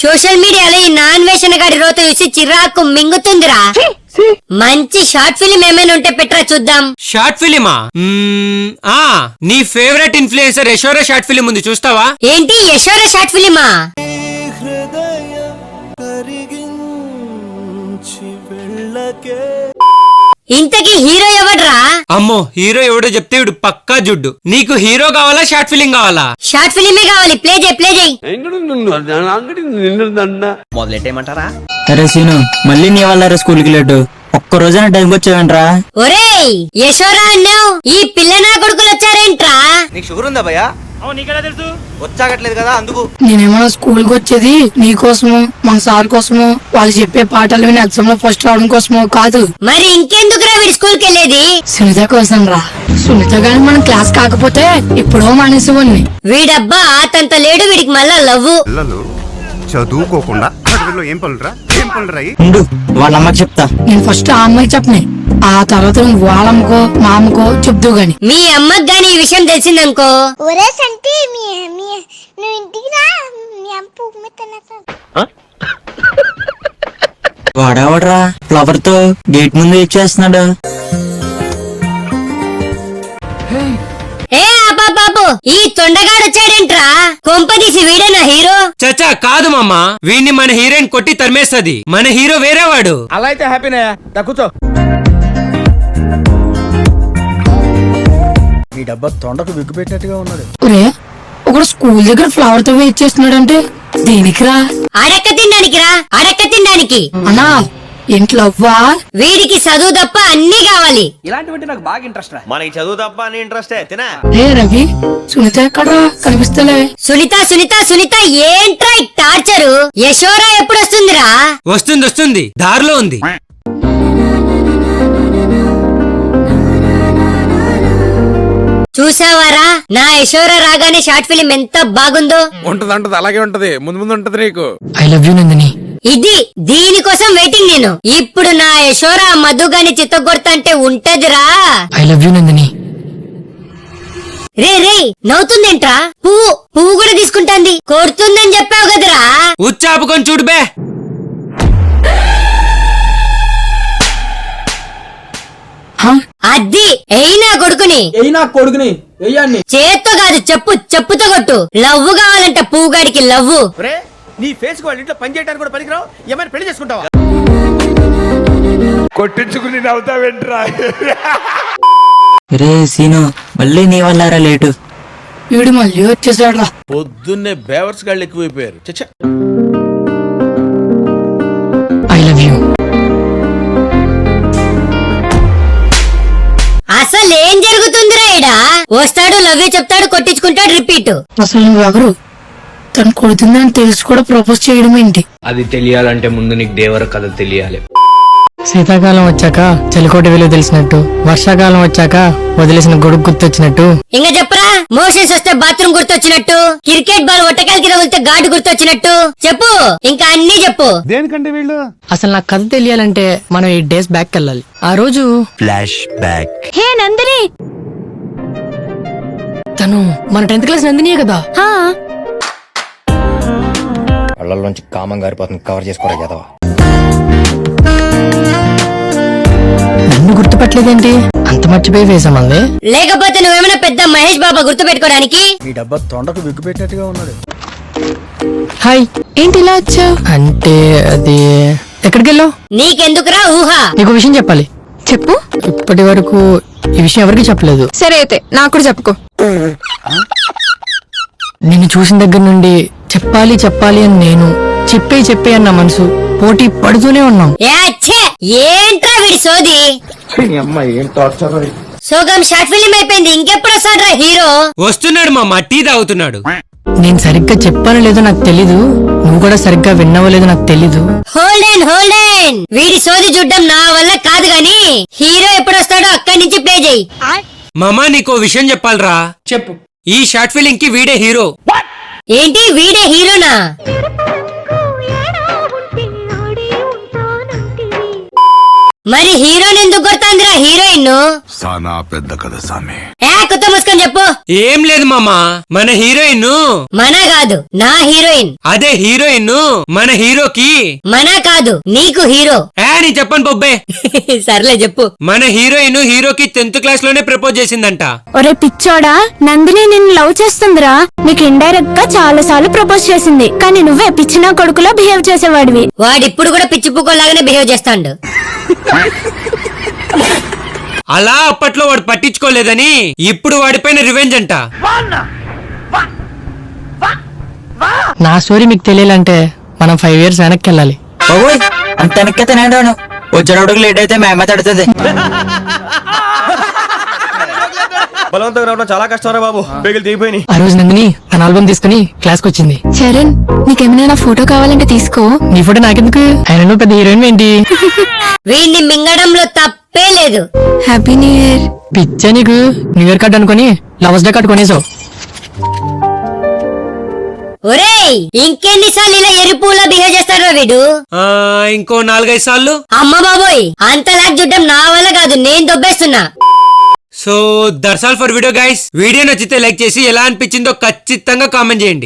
Social మీడియాలో ఈ non వేషన్ గాడి రోత చూసి చిరాకు మింగుతుందిరా. మంచి షార్ట్ ఫిలిం ఏమైనా ఉంటే పెట్టరా చూద్దాం. షార్ట్ ఫిలిమా? నీ ఫేవరెట్ ఇన్ఫ్లుయెన్సర్ యశోర షార్ట్ ఫిలిం ఉంది, చూస్తావా? ఏంటి యశోర షార్ట్ ఫిలిమా? ఇంతకీ హీరో ఎవడ్రా? అమ్మో, హీరో ఎవడో చెప్తే వీడు పక్కా జుడ్డు. నీకు హీరో కావాలా షార్ట్ ఫిలిం కావాలా? షార్ట్ ఫిలిమే కావాలి. ప్లే చేయి. మొదలెట్టేయమంటారా? అరే సీను, మళ్ళీ నీ వల్ల స్కూల్ కి లేటు. ఒక్క రోజైనా టైంకి వచ్చావేంట్రా? ఒరేయ్ యశోరా అన్నావు, ఈ పిల్ల నా కొడుకులు వచ్చారేంట్రా? నీకు షుగర్ ఉందా భయ్యా? నీకెలా తెలుసు? వచ్చాగట్లేదు కదా అందుకు. నేనేమన్నా స్కూల్ కి వచ్చేది నీకోసము, మన సార్ కోసము, వాళ్ళు చెప్పే పాటలు విని ఎగ్జామ్ లో ఫస్ట్ రావడం కోసమో కాదు. మరి ఇంకెందుకురా వీడి స్కూల్ కి వెళ్ళేది? సునీత కోసం రా. సునీత గాని మన క్లాస్ కాకపోతే ఇప్పుడో మానేసేవాడిని. వీడబ్బా ఆతంత లేడు, వీడికి మళ్ళా లవ్వు. చదువుకోకుండా ఏం పనులురా ఉండు, వాళ్ళ అమ్మకి చెప్తా. నేను ఫస్ట్ ఆ అమ్మాయికి చెప్పని, ఆ తర్వాత నువ్వు వాళ్ళమ్మకో మా అమ్మకో చెప్తూ గాని. మీ అమ్మకి గాని ఈ విషయం తెలిసిందనుకో, వాడేవాడ్రా ఫ్లవర్ తో గేట్ ముందు ఇచ్చేస్తున్నాడు. ఏ బాబు, ఈ తొండగాడు వచ్చాడేంట్రా? కొంపదీసి వీడేనా హీరో? చచ్చా కాదు మామ, వీడిని మన హీరోయిన్ కొట్టి తరిమేస్తది. మన హీరో వేరేవాడు. అలా అయితే హ్యాపీనే. కూర్చో. ఈ డబ్బా తొండకు విగ్గు పెట్టినట్టుగా ఉన్నది. ఒరే, ఒకడు స్కూల్ దగ్గర ఫ్లవర్ తో వెయిట్ చేస్తున్నాడంటే దేనికిరా? అడక్క తినడానికి. అన్నా ఇంట్లో అవ్వా? వీడికి చదువు తప్ప అన్ని కావాలి. ఇలాంటివంటే నాకు బాగా ఇంట్రెస్ట్ రా. మనకి చదువు తప్ప అని ఇంట్రెస్టే. తినా రే రవి, సునీత ఎక్కడ్రా? కనిపిస్తలే. సునీత ఏంట్రా ఈ టార్చరు? యశోరా ఎప్పుడు వస్తుందిరా? వస్తుంది, దారిలో ఉంది. చూసావారా, నా యశోర రాగానే షార్ట్ ఫిలిం ఎంత బాగుందో. ఉంటది అలాగే ఉంటది, ముందు ఉంటది నీకు. I love you Nandini. దీనికోసం వెయిటింగ్ నేను. ఇప్పుడు నా యశోర మధు గాని చిత్తగొడతంటే ఉంటదిరా. I love you Nandini. రే నవ్వుతుందేంట్రా? పువ్వు కూడా తీసుకుంటాంది. కొడుతుందని చెప్పావు కదరా. ఉచ్చాపుకొని చూడుబే. అది అయినా కొడుకుని చేత్తో కాదు, చెప్పుతో కొట్టు. లవ్వు కావాలంట పువ్వుగాడికి లవ్వు. నీ ఫేస్ వాళ్ళ ఇంట్లో పని చేయడానికి కూడా పనికిరావు. ఏమైనా పెళ్లి చేసుకుంటావా? కొట్టించుకుని నవ్వుతావేంట్రా? రే సీను, మళ్ళీ నీ వల్ల లేటు. వీడు మళ్ళీ వచ్చేసాడు రా. పొద్దున్నే బేవర్స్ గాళ్ళు ఎక్కువైపోయారు. చచ్చా. I love you. అసలు ఏం జరుగుతుందిరా ఈడ? వస్తాడు, లవ్ యూ చెప్తాడు, కొట్టించుకుంటాడు, రిపీట్. అసలు నువ్వెవరు? తను కొడుతుందని తెలిసి కూడా ప్రపోజ్ చేయడం ఏంటి? అది తెలియాలంటే ముందు నీకు దేవర కథ తెలియాలి. శీతాకాలం వచ్చాక చలికోటి విలువ తెలిసినట్టు, వర్షాకాలం వచ్చాక వదిలేసిన గొడుగు గుర్తొచ్చినట్టు, ఇంకా చెప్పరా, మోషన్స్ వస్తే బాత్రూమ్ గుర్తొచ్చినట్టు, క్రికెట్ బాల్ ఒట్టకాలకి తగిలితే గాడు గుర్తొచ్చినట్టు. చెప్పు, ఇంకా అన్ని చెప్పు. దేనికంటే వీళ్ళు? అసలు నాకు కథ తెలియాలంటే మనం 8 days బ్యాక్ వెళ్ళాలి. ఆ రోజు ఫ్లాష్ బ్యాక్. హే నందిని, తను మన 10th క్లాస్ నందినియే కదా? కళ్ళల్లోంచి కామం గారిపోతుంది, కవర్ చేసుకోరా కదవా. నన్ను గుర్తుపట్టలేదేంటి? అంత మర్చిపోయి వేసామంది. లేకపోతే నువ్వేమైనా పెద్ద మహేష్ బాబా గుర్తు పెట్టుకోవడానికి? ఈ డబ్బా తొండకు విగ్గు పెట్టినట్టుగా ఉన్నది. హాయ్, ఏంటి ఇలా వచ్చావు? అంటే అది ఎక్కడికి వెళ్ళావు? నీకెందుకురా ఊహ? నీకు విషయం చెప్పాలి. చెప్పు. ఇప్పటి వరకు ఈ విషయం ఎవరికి చెప్పలేదు. సరే అయితే నాకు కూడా చెప్పుకో. నిన్ను చూసిన దగ్గర నుండి చెప్పాలి అని నేను, చెప్పే అన్న మనసు పోటీ పడుతూనే ఉన్నాం. ఏంట్రా వీడి సోది? సోగం షార్ట్ ఫిలిం అయిపోయింది, ఇంకెప్పుడు వస్తాడ్రా హీరో? వస్తున్నాడు మామ, టీ తాగుతున్నాడు. నేను సరిగ్గా చెప్పానో లేదో నాకు తెలీదు, నువ్వు కూడా సరిగ్గా విన్నావో లేదో నాకు తెలీదు. హోల్డెన్ వీడి సోది చూడ్డం నా వల్ల కాదు గాని, హీరో ఎప్పుడు వస్తాడో అక్కడి నుంచి ప్లే చేయి. మామా, నీకో విషయం చెప్పాలరా. చెప్పు. ఈ షార్ట్ ఫిలిం కి వీడే హీరో. ఏంటి, వీడే హీరోనా? మరి హీరోని ఎందుకు కొడతాందిరా హీరోయిన్? సానా పెద్ద కథ సామి. కుత్త మూసుకొని చెప్పు. ఏం లేదు మామా, మన హీరోయిన్ మన కాదు నా హీరోయిన్. అదే హీరోయిన్ మన హీరోకి మన కాదు నీకు హీరో. నీ చెప్పను బొబ్బే. సర్లే చెప్పు. మన హీరోయిన్ హీరోకి 10th క్లాస్ లోనే ప్రపోజ్ చేసిందంట. ఒరే పిచ్చోడా, నందిని నిన్ను లవ్ చేస్తుందిరా. నీకు ఇండైరెక్ట్ గా చాలా సార్లు ప్రపోజ్ చేసింది, కానీ నువ్వే పిచ్చిన కొడుకులో బిహేవ్ చేసేవాడివి. వాడిప్పుడు కూడా పిచ్చి పుక్కలాగానే బిహేవ్ చేస్తాడు. అలా అప్పట్లో వాడు పట్టించుకోలేదని ఇప్పుడు వాడిపైన రివెంజ్ అంట. నా స్టోరీ మీకు తెలియాలంటే మనం 5 years వెనక్కి వెళ్ళాలి. బాబోయ్ అంత వెనక్కైతే నేను వచ్చేటప్పుడు లేట్ అయితే మేమే తడుతుంది. బలవంతంగా రావడం చాలా కష్టం రా బాబు, బేగులు దిగిపోయినాయి. ఆ రోజు నందిని తన ఆల్బమ్ తీసుకుని క్లాస్ కి వచ్చింది. చరణ్, నీకేమైనా నా ఫోటో కావాలంటే తీసుకో. నీ ఫోటో నాకెందుకు, ఆయన నువ్వు పెద్ద హీరోయిన్ ఏంటి? వీడిని మింగడంలో తప్పే లేదు. Happy new year. పిచ్చా నీకు, న్యూ ఇయర్ కార్డ్ అనుకుని లవర్స్ డే కార్డ్ కొనేసావు. ఒరేయ్, ఇంకెన్నిసార్లు ఇలా ఎరుపులా బిహేవ్ చేస్తాడో వీడు. ఇంకో 4-5 సార్లు. అమ్మ బాబోయ్, అంతలా చూడడం నా వల్ల కాదు, నేను దొబ్బేస్తున్నా. So that's all for video guys. Video నచ్చితే లైక్ చేసి ఎలా అనిపించిందో ఖచ్చితంగా కామెంట్ చేయండి.